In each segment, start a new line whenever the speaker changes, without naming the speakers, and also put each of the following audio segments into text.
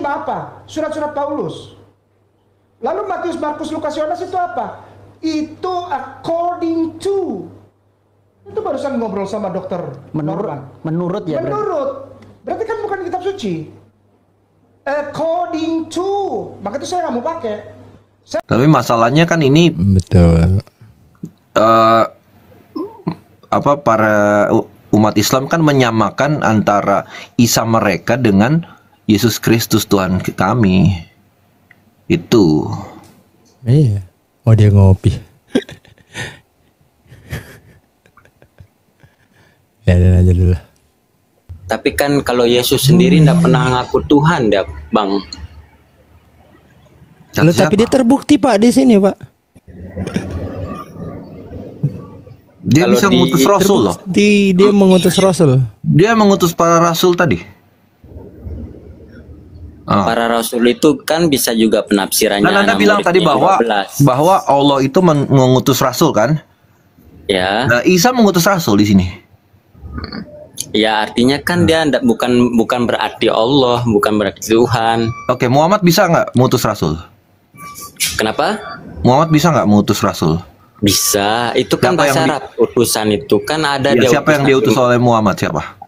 cuma apa? Surat-surat Paulus. Lalu Matius, Markus, Lukas, Yohanes itu apa? Itu according to. Itu barusan ngobrol sama dokter
menurut ya.
Berarti kan bukan kitab suci. According to. Maka itu saya nggak mau pakai.
Tapi masalahnya kan ini
betul.
Para umat Islam kan menyamakan antara Isa mereka dengan Yesus Kristus Tuhan kami. Itu.
Iya. Oh, dia ngopi. Biarin aja dulu.
Tapi kan kalau Yesus sendiri tidak pernah ngaku Tuhan, ya, Bang.
Loh, tapi dia terbukti, Pak, di sini, Pak.
Dia kalau bisa mengutus rasul loh.
Dia mengutus rasul.
Dia mengutus para rasul tadi.
Para rasul itu kan bisa juga penafsirannya.
Kan Anda bilang tadi bahwa Allah itu mengutus rasul kan?
Ya.
Nah, Isa mengutus rasul di sini.
Ya, artinya kan dia bukan berarti Allah, bukan berarti Tuhan.
Oke, Muhammad bisa nggak mengutus rasul?
Kenapa?
Muhammad bisa nggak mengutus rasul?
Bisa. Itu kan bahasa Arab. Utusan itu kan ada.
Ya, siapa yang diutus oleh Muhammad? Siapa?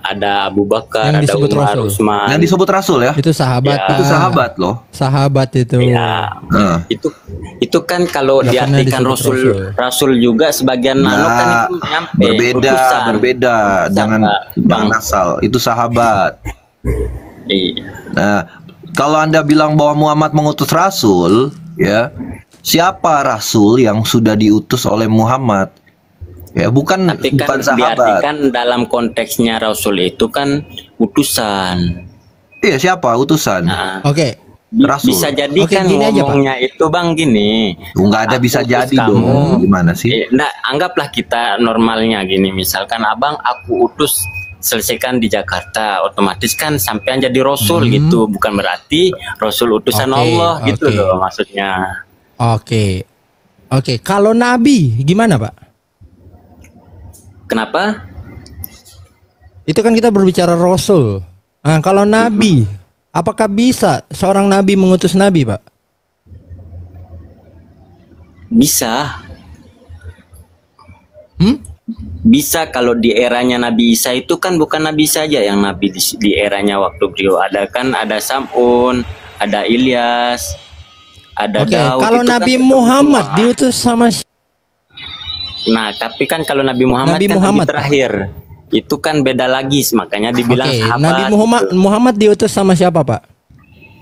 Ada Abu Bakar,
yang
ada Umar, Utsman.
Yang disebut rasul ya?
Itu sahabat.
Ya.
Itu sahabat loh.
Sahabat itu.
Ya. Itu kan kalau diartikan rasul juga sebagian kan itu nyampe.
Berbeda. Jangan asal. Itu sahabat.
Iya.
Nah, kalau Anda bilang bahwa Muhammad mengutus rasul, ya, siapa rasul yang sudah diutus oleh Muhammad? Ya, bukan sahabat.
Diartikan dalam konteksnya rasul itu kan utusan.
Iya, siapa utusan?
Nah,
Oke.
Rasul. Bisa jadi kan ngomongnya itu Bang gini.
Nggak ada bisa jadi dong. Gimana sih?
Nah, anggaplah kita normalnya gini. Misalkan Abang aku utus selesaikan di Jakarta, otomatis kan sampean jadi rasul gitu. Bukan berarti rasul utusan Allah gitu loh maksudnya.
Oke. Kalau nabi gimana, Pak?
Kenapa?
Itu kan kita berbicara rasul. Nah, kalau nabi, apakah bisa seorang nabi mengutus nabi, Pak?
Bisa. Bisa. Kalau di eranya Nabi Isa itu kan bukan Nabi saja yang nabi di eranya waktu beliau ada kan, ada Sam'un, ada Ilyas, ada Daud.
Kalau Nabi Muhammad diutus sama.
Nah, tapi kan kalau Nabi Muhammad Nabi terakhir itu kan beda lagi, makanya dibilang sahabat.
Nabi Muhammad diutus sama siapa, Pak?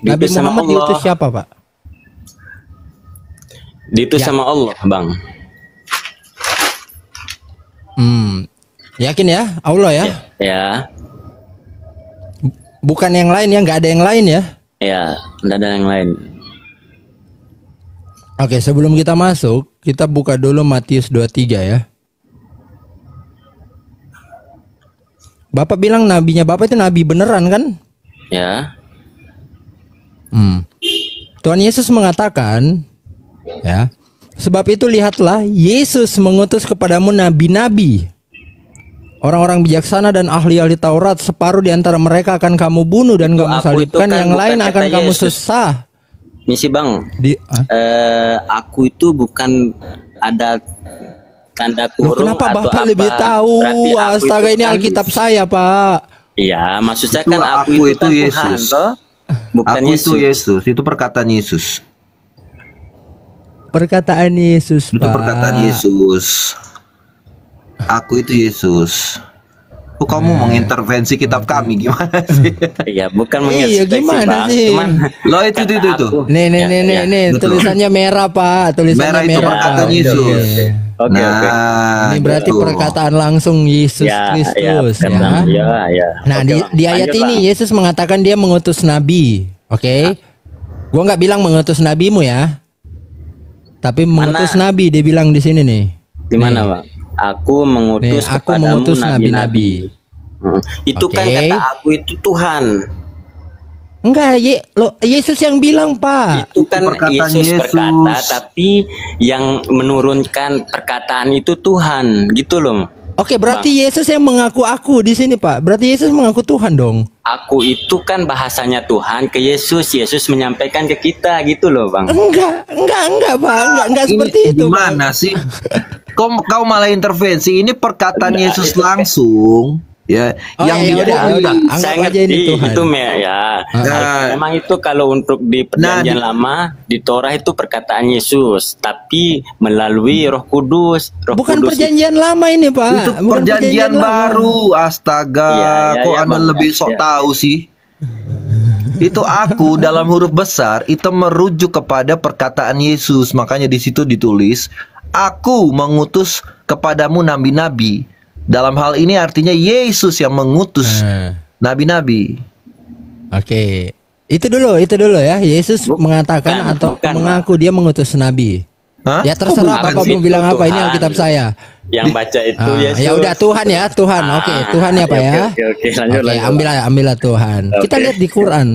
Nabi Muhammad diutus siapa, Pak?
Diutus sama Allah, Bang.
Yakin ya? Allah ya?
Ya.
Bukan yang lain ya? Nggak ada yang lain ya?
Ya, nggak ada yang lain.
Oke, sebelum kita masuk, kita buka dulu Matius 23 ya. Bapak bilang nabinya Bapak itu nabi beneran kan?
Ya.
Tuhan Yesus mengatakan, ya, sebab itu lihatlah, Yesus mengutus kepadamu nabi-nabi, orang-orang bijaksana dan ahli-ahli Taurat. Separuh di antara mereka akan kamu bunuh dan kamu salibkan, yang lain akan kamu susah.
Misi Bang, aku itu bukan ada tanda kurung.
Kenapa
atau
Bapak
apa?
lebih tahu? Astaga, ini Alkitab saya, Pak.
Iya, maksudnya kan
aku itu
kan
Yesus.
Tuhan, bukan
aku itu Yesus. Itu perkataan Yesus.
Perkataan Yesus, Pak.
Itu perkataan Yesus. Aku itu Yesus. Kamu mengintervensi kitab kami gimana sih?
Iya, bukan
Iya, gimana sih?
Lo itu.
Nih, tulisannya merah, Pak. Tulisannya merah.
Itu perkataan Yesus.
Oke.
Ini berarti perkataan langsung Yesus Kristus ya. Nah, di ayat ini Yesus mengatakan dia mengutus nabi. Oke. Gua nggak bilang mengutus nabimu ya. Tapi mengutus nabi, dia bilang di sini nih.
Di mana, Pak? Aku mengutus nabi-nabi. Itu kan kata aku itu Tuhan.
Enggak, Yesus yang bilang, Pak.
Itu kan Yesus berkata, tapi yang menurunkan perkataan itu Tuhan, gitu loh.
Oke, berarti Yesus yang mengaku aku di sini, Pak. Berarti Yesus mengaku Tuhan dong.
Aku itu kan bahasanya Tuhan ke Yesus. Yesus menyampaikan ke kita gitu loh, Bang.
Enggak, Pak. Enggak seperti itu, Bang.
Gimana sih? Kau malah intervensi. Ini perkataan Yesus langsung. Ya, yang
ya udah, anggap
saya
aja ini
ngerti
Tuhan.
itu ya. Memang itu kalau untuk di perjanjian lama di Torah itu perkataan Yesus, tapi melalui Roh Kudus.
Bukan perjanjian lama ini, Pak.
Itu
Bukan
perjanjian baru. Astaga,
Iya,
kok Anda
Bang.
lebih sok tahu sih? Itu aku dalam huruf besar itu merujuk kepada perkataan Yesus. Makanya di situ ditulis, aku mengutus kepadamu nabi-nabi. Dalam hal ini artinya Yesus yang mengutus nabi-nabi.
Oke. Itu dulu ya. Yesus mengatakan atau mengaku dia mengutus nabi.
Hah?
Ya terserah
Bukan
Bapak
sih.
mau bilang apa, ini
Tuhan.
Alkitab saya.
Yang baca itu Yesus.
Ya udah Tuhan ya, Tuhan. Oke, Tuhan ya Pak ya.
Oke, lanjut.
Ambillah Tuhan. Kita lihat di Quran.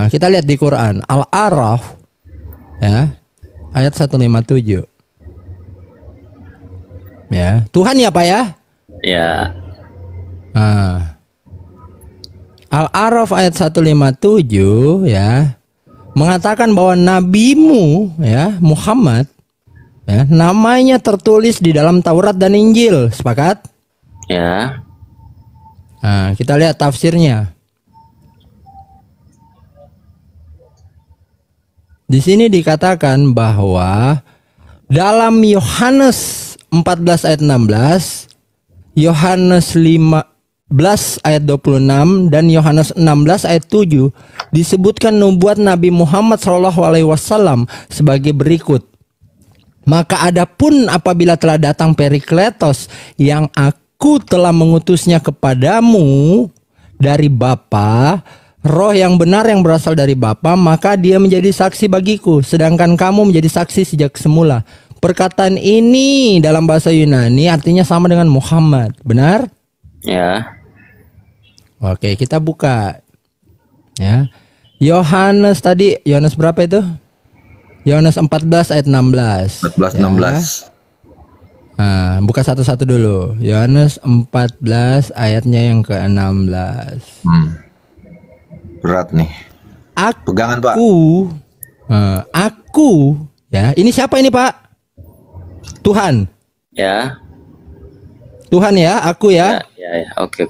Kita lihat di Quran Al-A'raf ya, ayat 157. Ya, Tuhan ya Pak ya.
Ya.
Al-A'raf ayat 157 ya, mengatakan bahwa nabimu ya Muhammad ya, namanya tertulis di dalam Taurat dan Injil. Sepakat?
Ya.
Nah, kita lihat tafsirnya. Di sini dikatakan bahwa dalam Yohanes 14 ayat 16, Yohanes 15 ayat 26 dan Yohanes 16 ayat 7 disebutkan nubuat Nabi Muhammad SAW sebagai berikut. Maka adapun apabila telah datang Perikletos yang aku telah mengutusnya kepadamu dari Bapa, Roh yang benar yang berasal dari Bapa, maka dia menjadi saksi bagiku, sedangkan kamu menjadi saksi sejak semula. Perkataan ini dalam bahasa Yunani artinya sama dengan Muhammad, benar?
Ya.
Oke, kita buka. Ya. Yohanes tadi, Yohanes berapa itu? Yohanes 14 ayat 16.
14 16.
Nah, buka satu-satu dulu. Yohanes 14 ayatnya yang ke-16.
Berat nih. Pegangan, Pak.
Aku, ya. Ini siapa ini, Pak? Tuhan.
Ya.
Tuhan ya, aku ya.
Ya. Oke.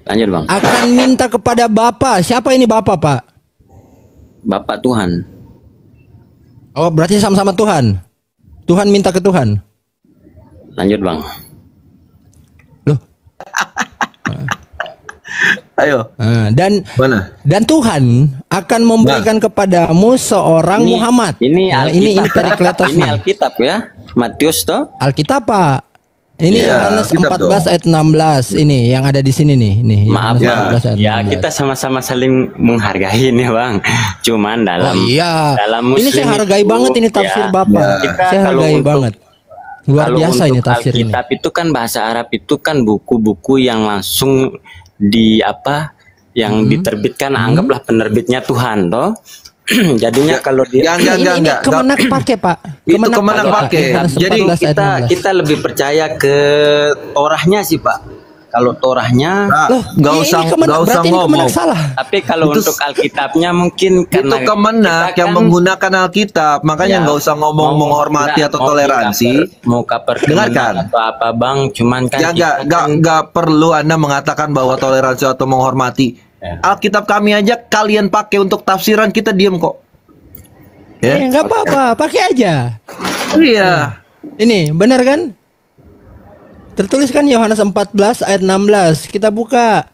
Lanjut, Bang.
Akan minta kepada Bapa. Siapa ini Bapa, Pak?
Bapak Tuhan.
Oh, berarti sama-sama Tuhan. Tuhan minta ke Tuhan.
Lanjut, Bang.
Loh.
Ayo.
Dan Tuhan akan memberikan kepadamu seorang Muhammad.
Ini
ini
Alkitab.
Perikletos
Ini Alkitab ya. Matius toh?
Alkitab, Pak. Ini Yohanes 14 ayat 16 ini yang ada di sini nih.
Maaf
Yohanes 14
Bang.
ayat
Ya
16.
kita sama-sama saling menghargai nih Bang. Cuman dalam dalam
ini
Muslim
saya hargai
itu,
banget ini tafsir
ya,
Bapak.
kita
Saya
kalau
hargai
untuk-
banget. Luar
Kalau
biasa
untuk
ini tafsir ini.
Alkitab itu kan bahasa Arab itu kan buku-buku yang langsung yang diterbitkan, anggaplah penerbitnya Tuhan toh. Jadinya kalau dia
Ini Kemenak pakai, Pak.
Itu Kemenak pakai.
Jadi
kita lebih percaya ke Torahnya sih Pak. Kalau Torahnya
nggak usah ngomong.
Salah.
Tapi kalau
Itu-
untuk Alkitabnya mungkin
Itu
karena
Kemenak
kita
yang
kan-
menggunakan Alkitab, makanya nggak usah ngomong menghormati atau toleransi.
Mau kaper
Dengarkan.
atau apa Bang, cuman kan
Ya
kita kan-
nggak perlu Anda mengatakan bahwa toleransi atau menghormati. Alkitab kami aja kalian pakai untuk tafsiran, kita diem kok. Ya.
Nggak apa-apa, pakai aja.
Iya.
Ini benar kan? Tertulis kan Yohanes 14 ayat 16. Kita buka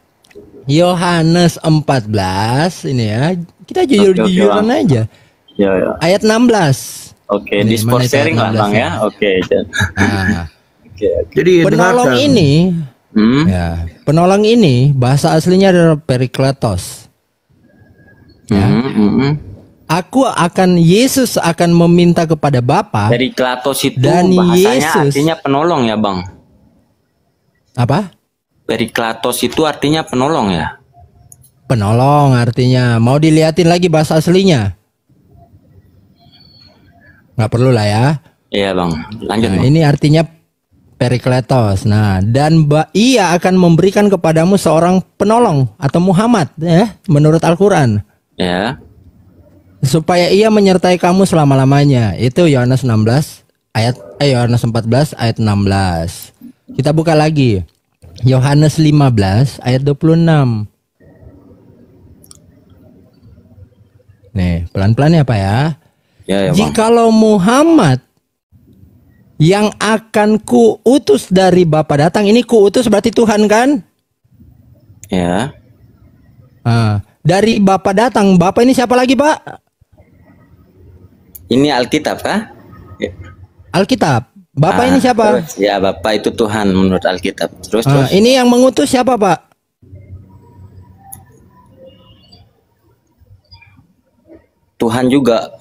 Yohanes 14 ini ya. Kita jujur-jujuran
Bang.
aja.
Ya.
Ayat 16.
Oke,
Ini,
di sport
mana itu
sharing lah
16
Bang ya. Oke.
Nah,
Oke.
Jadi
penolong
dengarkan.
ini
Hmm?
ya, penolong ini bahasa aslinya adalah Perikletos. Yesus akan meminta kepada Bapa.
Dari Klatos itu
Dan
bahasanya
Yesus.
artinya penolong ya Bang.
Apa?
Periklatos itu artinya penolong ya.
Penolong artinya. Mau dilihatin lagi bahasa aslinya? Nggak perlu lah ya.
Iya Bang. Lanjut
Nah,
Bang.
ini artinya Perikletos. Nah, dan ia akan memberikan kepadamu seorang penolong atau Muhammad, ya, menurut Al-Quran.
Ya.
Supaya ia menyertai kamu selama-lamanya. Itu Yohanes 14 ayat 16. Kita buka lagi. Yohanes 15 ayat 26. Nih, pelan-pelan ya Pak ya.
Ya, ya Bang.
Jikalau Muhammad yang akan kuutus dari Bapa datang. Ini kuutus berarti Tuhan kan?
Ya.
Dari Bapa datang. Bapa ini siapa lagi Pak?
Ini Alkitab kah?
Alkitab. Bapak ini siapa?
Terus, ya, Bapak itu Tuhan menurut Alkitab. Terus.
Ini yang mengutus siapa Pak?
Tuhan juga.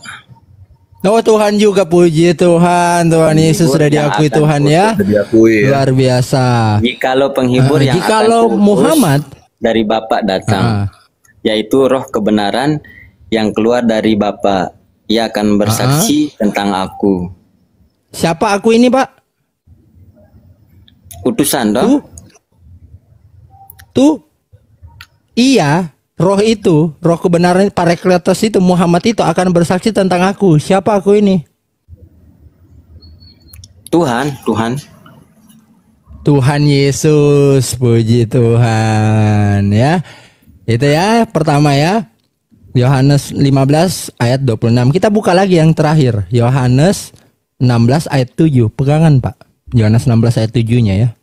Oh Tuhan juga, puji Tuhan. Tuhan Yesus sudah diakui Tuhan ya.
Diakui, ya.
Luar biasa.
Jikalau penghibur yang
jikalau
akan
Muhammad
dari Bapa datang, yaitu Roh kebenaran yang keluar dari Bapa, ia akan bersaksi tentang aku.
Siapa aku ini Pak?
Utusan dong.
Tuh. Iya, roh itu, roh kebenaran Parakletos itu, Muhammad itu akan bersaksi tentang aku. Siapa aku ini?
Tuhan.
Tuhan Yesus, puji Tuhan ya. Itu ya, pertama ya. Yohanes 15 ayat 26. Kita buka lagi yang terakhir. Yohanes 16 ayat 7. Pegangan Pak. Yohanes 16 ayat 7-nya ya.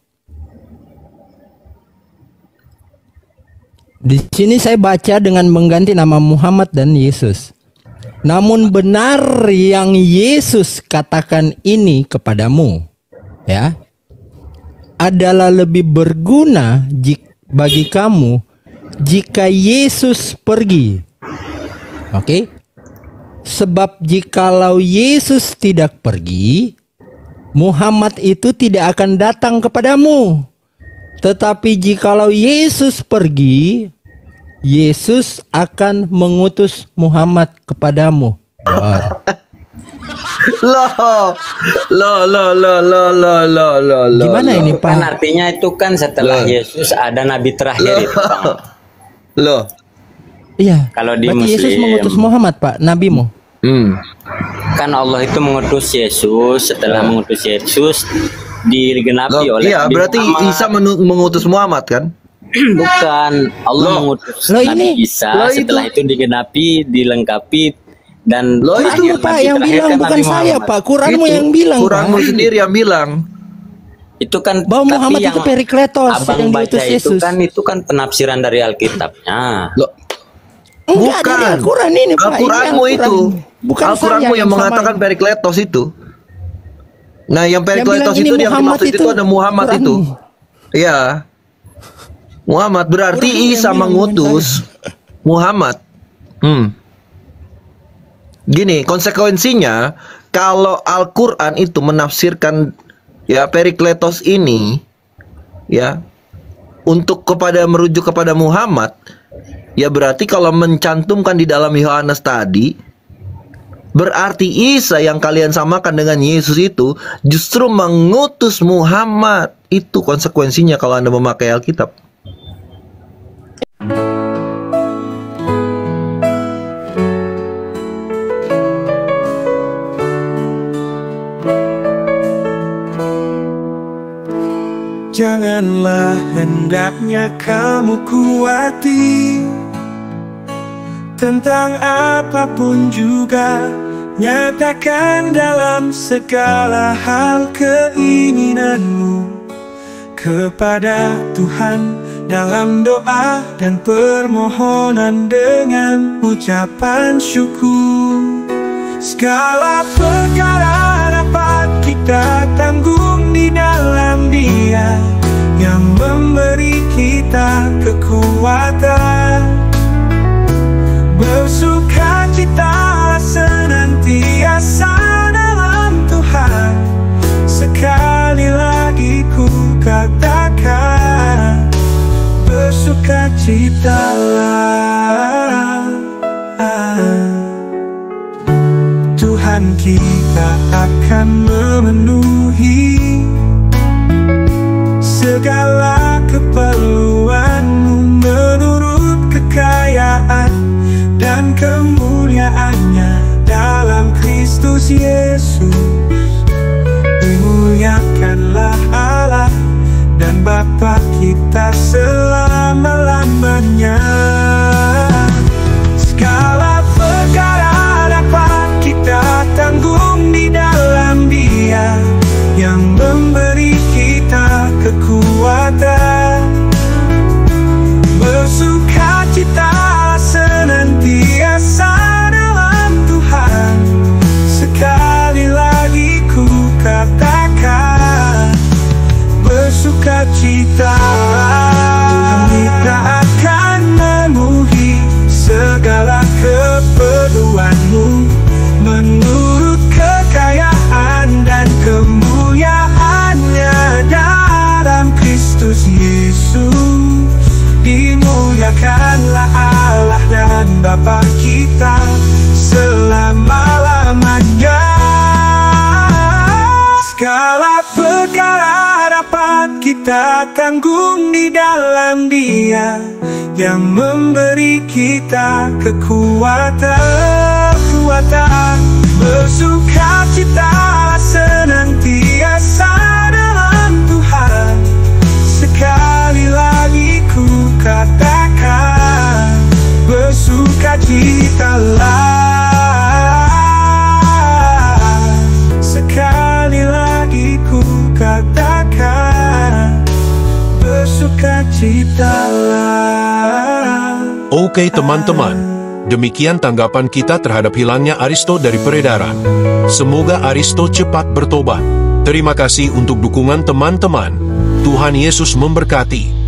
Di sini saya baca dengan mengganti nama Muhammad dan Yesus. Namun benar yang Yesus katakan ini kepadamu, ya, adalah lebih berguna bagi kamu jika Yesus pergi. Oke? Sebab jikalau Yesus tidak pergi, Muhammad itu tidak akan datang kepadamu. Tetapi jikalau Yesus pergi, Yesus akan mengutus Muhammad kepadamu.
Loh.
Gimana ini Pak?
Kan artinya itu kan setelah Yesus ada nabi terakhir itu Bang.
Loh.
Iya.
Kalau di
berarti Yesus
Muslim,
mengutus Muhammad Pak, nabimu.
kan Allah itu mengutus Yesus. Setelah mengutus Yesus digenapi oleh
iya,
Nabi
berarti
Muhammad.
Isa mengutus Muhammad kan?
Bukan, Allah mengutus Nabi Isa. Setelah itu digenapi, dilengkapi, dan
Itu Pak yang
terakhir
bilang,
kan
bukan
Nabi
saya
Muhammad.
Pak. Quranmu yang bilang
Quranmu
Pak.
sendiri yang bilang.
Itu kan
Bahwa
tapi
Muhammad
yang
itu Perikletos
abang
yang
baca
diutus
itu
Yesus.
itu kan penafsiran dari Alkitabnya.
Loh,
Enggak, dari Al-Quran ini Pak.
Al-Quranmu
Ini
itu.
Bukan
Al-Quranmu
saya
yang mengatakan
sama.
Perikletos itu. Nah, yang Perikletos
bilang
itu
ini
yang
Muhammad
dimaksud itu ada Muhammad
Quranmu.
itu. Iya. Muhammad berarti
Quranmu yang
Isa
bilang,
mengutus Muhammad. Gini, konsekuensinya kalau Al-Quran itu menafsirkan ya Perikletos ini ya untuk merujuk kepada Muhammad, ya berarti kalau mencantumkan di dalam Yohanes tadi, berarti Isa yang kalian samakan dengan Yesus itu justru mengutus Muhammad. Itu konsekuensinya kalau Anda memakai Alkitab.
Janganlah hendaknya kamu kuati tentang apapun juga, nyatakan dalam segala hal keinginanmu kepada Tuhan dalam doa dan permohonan dengan ucapan syukur. Segala perkara dapat kita tanggung di dalam Dia yang memberi kita kekuatan. Bersukacita senantiasa dalam Tuhan. Sekali lagi ku katakan, bersukacitalah. Tuhan kita akan memenuhi segala keperluanmu menurut kekayaan dan kemuliaannya dalam Kristus Yesus. Dimuliakanlah Allah dan Bapa kita selama-lamanya. Segala perkara dapat kita tanggung di dalam Dia yang memberi kita kekuatan. Bersukacita senantiasa dalam Tuhan. Sekali lagi ku katakan, bersukacita. Kita akan memenuhi segala keperluanmu menurut kekayaan dan kemuliaannya dalam Kristus Yesus. Dimuliakanlah Allah dan Bapa kita selama-lamanya. Segala perkara dapat kita tanggung di dalam Dia yang memberi kita kekuatan. Bersukacita senantiasa dalam Tuhan. Sekali lagi ku katakan, bersukacitalah. Sekali lagi ku katakan, bersukacitalah.
Oke teman-teman, demikian tanggapan kita terhadap hilangnya Aristo dari peredaran. Semoga Aristo cepat bertobat. Terima kasih untuk dukungan teman-teman. Tuhan Yesus memberkati.